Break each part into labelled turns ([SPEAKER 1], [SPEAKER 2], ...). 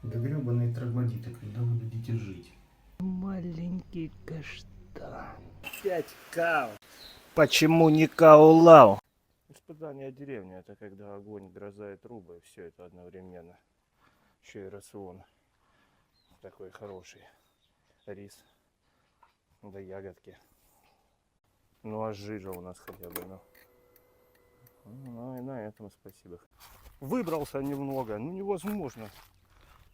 [SPEAKER 1] Да гребаные троглодиты, когда вы дадите жить?
[SPEAKER 2] Маленький каштан. 5 кау. Почему не кау-лау? Испытание деревни — это когда огонь, гроза и трубы, все это одновременно. Еще и рацион такой хороший. Рис, да ягодки. Ну а жижа у нас хотя бы, ну и на этом спасибо. Выбрался немного, ну невозможно.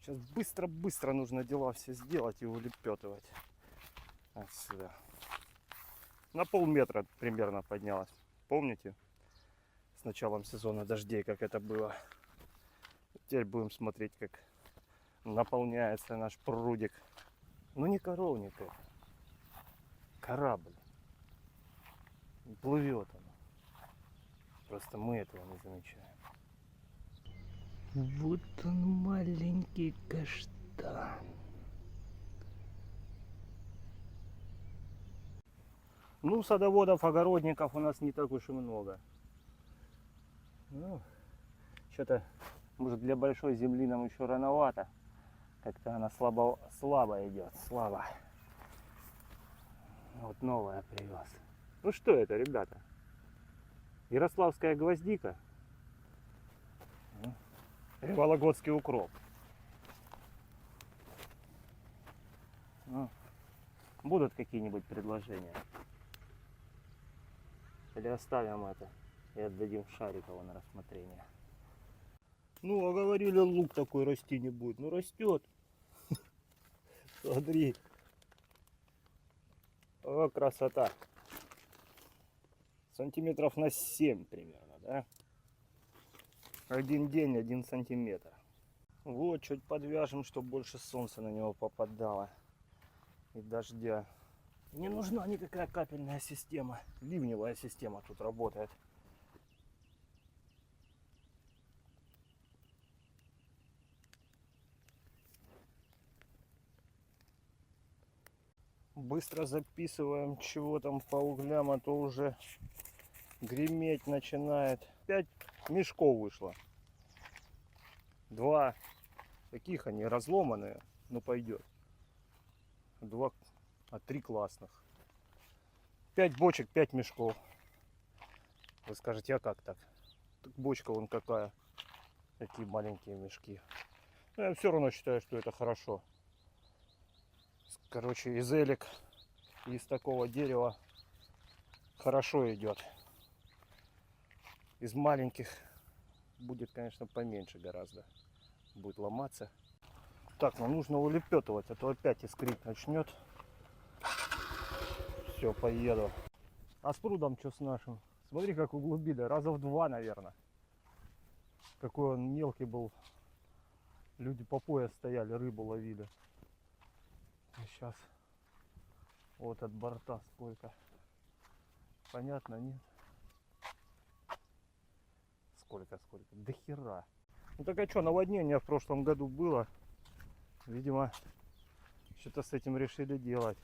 [SPEAKER 2] Сейчас быстро-быстро нужно дела все сделать и улепетывать отсюда. На полметра примерно поднялась. Помните? С началом сезона дождей, как это было. Теперь будем смотреть, как наполняется наш прудик. Ну не коровник это. Корабль. Плывет он. Просто мы этого не замечаем. Вот он, маленький каштан. Ну, садоводов, огородников у нас не так уж и много. Ну, что-то, может, для большой земли нам еще рановато. Как-то она слабо идет, слабо. Вот новая привез. Ну что это, ребята? Ярославская гвоздика. Вологодский укроп. Ну, будут какие-нибудь предложения? Или оставим это и отдадим Шарикову на рассмотрение? Ну, а говорили, лук такой расти не будет. Ну, растет. Смотри. О, красота. Сантиметров на 7 примерно, да? Один день, 1 сантиметр. Вот, чуть подвяжем, чтобы больше солнца на него попадало. И дождя. Не нужна никакая капельная система. Ливневая система тут работает. Быстро записываем, чего там по углям, а то уже греметь начинает. 5 мешков вышло. 2 таких, они разломанные, но пойдет. 2, 3 классных. 5 бочек, 5 мешков. Вы скажете, а как так? Так бочка вон какая. Такие маленькие мешки. Но я все равно считаю, что это хорошо. Короче, из элек, из такого дерева хорошо идет. Из маленьких будет, конечно, поменьше гораздо. Будет ломаться. Так, нам нужно улепетывать, а то опять искрить начнет. Все, поеду. А с прудом что с нашим? Смотри, как углубили. Раза в 2, наверное. Какой он мелкий был. Люди по пояс стояли, рыбу ловили. А сейчас вот от борта сколько. Понятно, нет? Сколько? До хера. Ну так а что, наводнение в прошлом году было. Видимо, что-то с этим решили делать.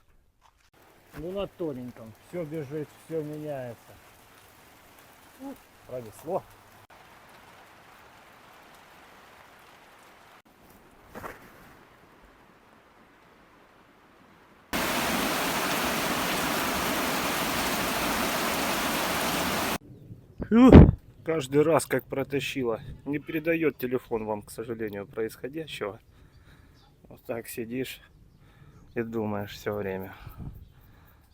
[SPEAKER 2] Ну на тоненьком. Все бежит, все меняется. Пронесло. Каждый раз как протащило. Не передает телефон вам, к сожалению, происходящего. Вот так сидишь и думаешь все время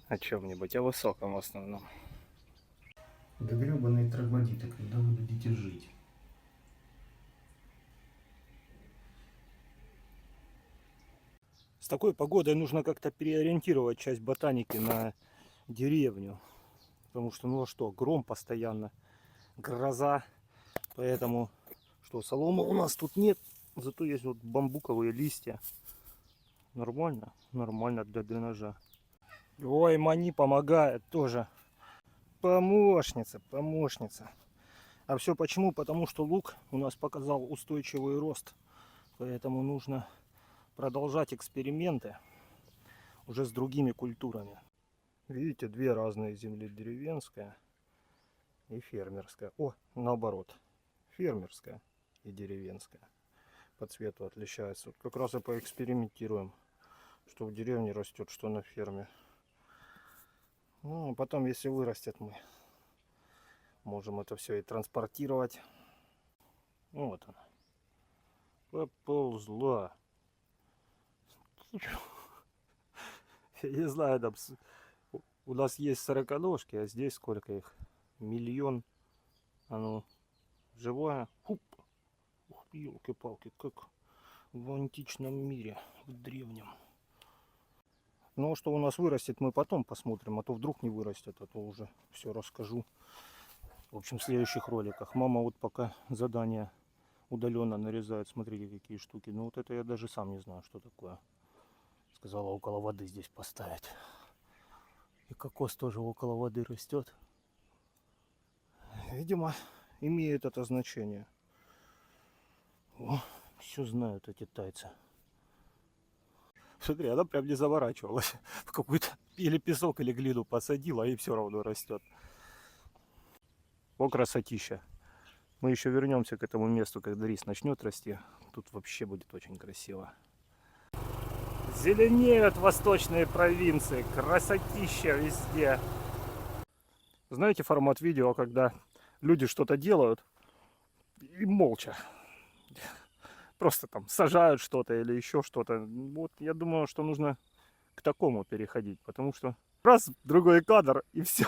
[SPEAKER 2] о чем-нибудь, о высоком в основном.
[SPEAKER 1] Да гребаные троглодиты, когда вы дадите жить?
[SPEAKER 2] С такой погодой нужно как-то переориентировать часть ботаники на деревню. Потому что, ну а что, гром постоянно, гроза. Поэтому, что, соломы у нас тут нет. Зато есть вот бамбуковые листья. Нормально? Нормально для дренажа. Ой, Мани помогает тоже. Помощница, помощница. А все почему? Потому что лук у нас показал устойчивый рост. Поэтому нужно продолжать эксперименты уже с другими культурами. Видите, две разные земли, деревенская и фермерская. О, наоборот, фермерская и деревенская. по цвету отличается. Вот как раз и поэкспериментируем, что в деревне растет, что на ферме. Ну, а потом, если вырастет, мы можем это все и транспортировать. Вот она. Поползла. Я не знаю, там у нас есть сороконожки, а здесь сколько их? Миллион. Оно живое. Хуп. Ух, елки-палки, как в античном мире, в древнем. Ну, что у нас вырастет, мы потом посмотрим, а то вдруг не вырастет, а то уже все расскажу. В общем, в следующих роликах. Мама вот пока задание удаленно нарезает, смотрите, какие штуки. Ну, вот это я даже сам не знаю, что такое. Сказала, около воды здесь поставить. И кокос тоже около воды растет. Видимо, имеет это значение. О, все знают эти тайцы. Смотри, она прям не заворачивалась. В какой-то или песок, или глину посадила, и все равно растет. О, красотища. Мы еще вернемся к этому месту, когда рис начнет расти. Тут вообще будет очень красиво. Зеленеют восточные провинции. Красотища везде. Знаете формат видео, когда люди что-то делают и молча. Просто там сажают что-то или еще что-то. Вот я думаю, что нужно к такому переходить. Потому что раз, другой кадр, и все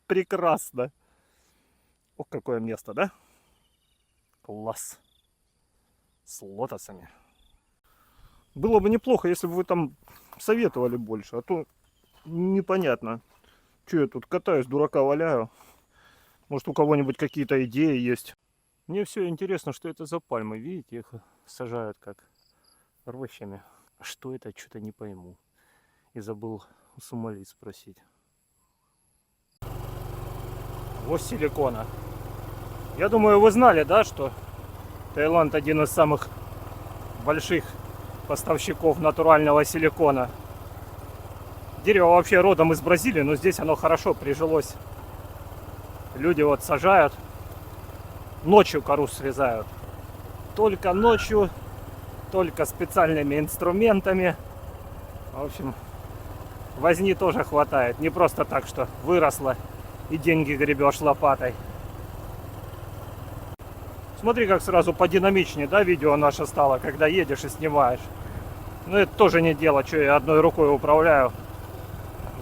[SPEAKER 2] прекрасно. Ох, какое место, да? Класс. С лотосами. Было бы неплохо, если бы вы там советовали больше. А то непонятно. Че я тут катаюсь, дурака валяю. Может, у кого-нибудь какие-то идеи есть. Мне все интересно, что это за пальмы. Видите, их сажают как рощами. А что это, что-то не пойму. И забыл у сомали спросить. Вот силикона. Я думаю, вы знали, да, что Таиланд один из самых больших поставщиков натурального силикона. Дерево вообще родом из Бразилии, но здесь оно хорошо прижилось. Люди вот сажают. Ночью кору срезают. Только ночью, только специальными инструментами. В общем, возни тоже хватает. Не просто так, что выросло и деньги гребешь лопатой. Смотри, как сразу подинамичнее, да, видео наше стало, когда едешь и снимаешь. Ну, это тоже не дело, что я одной рукой управляю,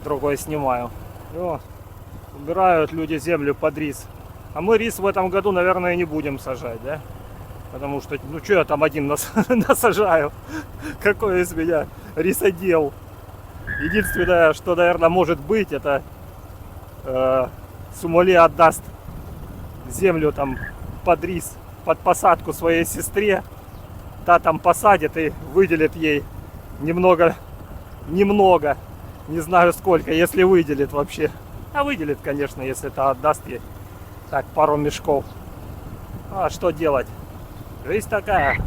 [SPEAKER 2] другой снимаю. О, убирают люди землю под рис. А мы рис в этом году, наверное, не будем сажать, да? Потому что, ну что я там один насажаю? Какой из меня рисодел? Единственное, что, наверное, может быть, это Сомали отдаст землю там под рис, под посадку своей сестре. Та там посадит и выделит ей немного, не знаю сколько, если выделит вообще. А выделит, конечно, если та отдаст ей. Так, пару мешков. А что делать? Жизнь такая.